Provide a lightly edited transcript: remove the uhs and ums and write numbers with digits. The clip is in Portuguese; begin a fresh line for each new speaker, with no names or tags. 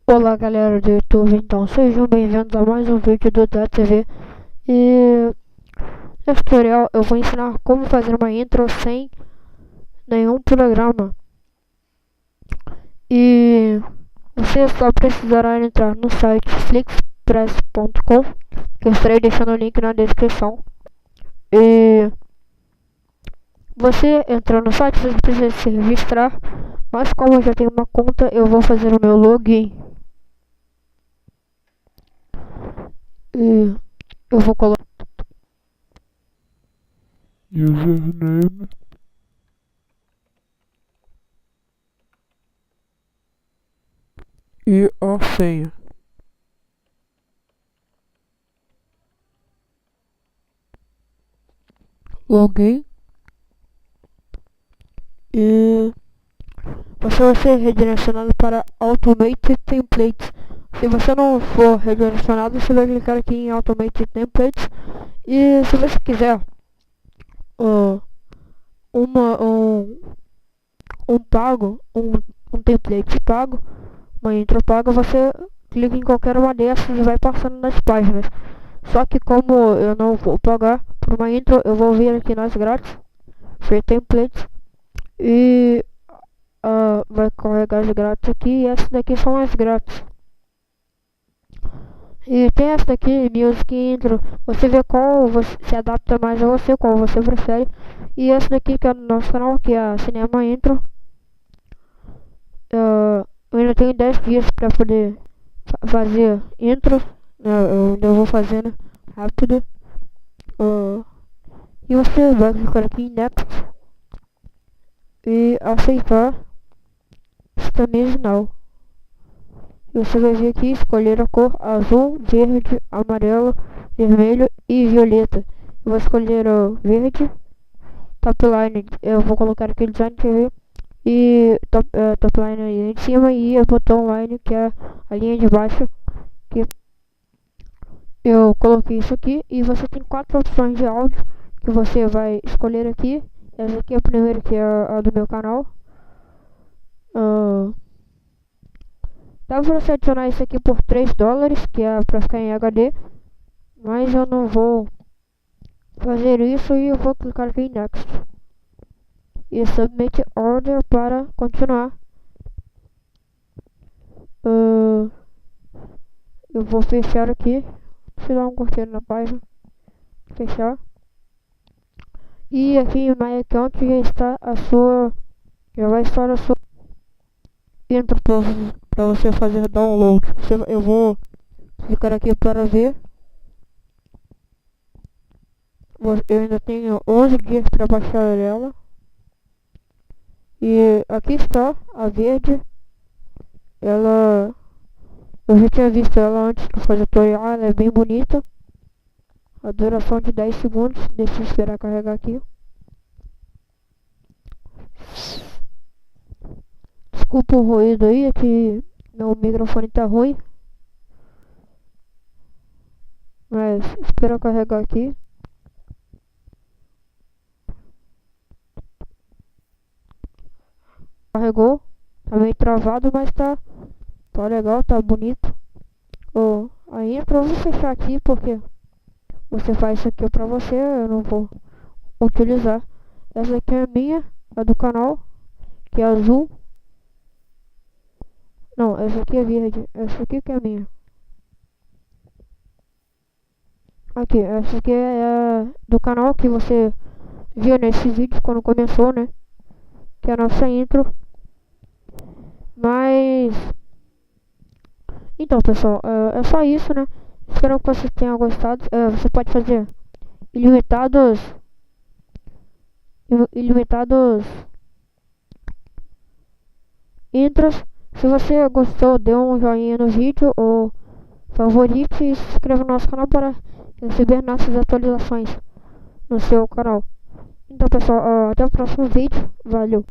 Olá galera do YouTube, então sejam bem-vindos a mais um vídeo do Da TV. E nesse tutorial eu vou ensinar como fazer uma intro sem nenhum programa. E você só precisará entrar no site flixpress.com, que eu estarei deixando o link na descrição. E você entrando no site, você precisa se registrar, mas como eu já tenho uma conta, eu vou fazer o meu login. E eu vou colocar
username e a senha. Login e você vai ser redirecionado para Automated Templates. Se você não for redirecionado, você vai clicar aqui em Automated Templates e se você quiser uh, um pago, um template pago, uma intro paga, você clica em qualquer uma dessas e vai passando nas páginas. Só que como eu não vou pagar por uma intro, eu vou vir aqui nas grátis, Free Templates, e vai carregar as grátis aqui, e essas daqui são as grátis. E tem essa daqui, Music Intro, você vê qual se adapta mais a você, qual você prefere. E essa daqui que é do nosso canal, que é a Cinema Intro. Eu ainda tenho 10 dias para poder fazer intro, eu ainda vou fazendo rápido. E você vai clicar aqui em Next e aceitar System Now. E você vai vir aqui escolher a cor azul, verde, amarelo, vermelho e violeta. Eu vou escolher o verde. Top line, eu vou colocar aqui Design TV e top line aí em cima, e o botão line, que é a linha de baixo, que eu coloquei isso aqui. E você tem 4 opções de áudio que você vai escolher aqui. Essa aqui é a primeira, que é a do meu canal. Dá pra você adicionar isso aqui por $3, que é pra ficar em HD, mas eu não vou fazer isso e eu vou clicar aqui em Next e Submit Order para continuar. Eu vou fechar aqui, deixa eu dar um curtir na página, fechar. E aqui em My Account já vai estar a sua intro para você fazer download. Eu vou clicar aqui para ver. Eu ainda tenho 11 dias para baixar ela. E aqui está a verde. Eu já tinha visto ela antes de fazer o tutorial, ela é bem bonita. A duração de 10 segundos, deixa eu esperar carregar aqui. Desculpa o ruído aí, é que meu microfone tá ruim. Mas espera carregar aqui. Carregou, tá meio travado, mas tá legal, tá bonito. A intro eu vou fechar aqui porque você faz isso aqui pra você, eu não vou utilizar. Essa aqui é a minha, a do canal, que é azul. Não, essa aqui é verde, essa aqui que é a minha. Aqui, essa aqui é a do canal que você viu nesse vídeo quando começou, né? Que é a nossa intro. Mas então, pessoal, é só isso, né? Espero que vocês tenham gostado. Você pode fazer ilimitados intros. Se você gostou, dê um joinha no vídeo, ou favorite, e se inscreva no nosso canal para receber nossas atualizações no seu canal. Então, pessoal, até o próximo vídeo. Valeu!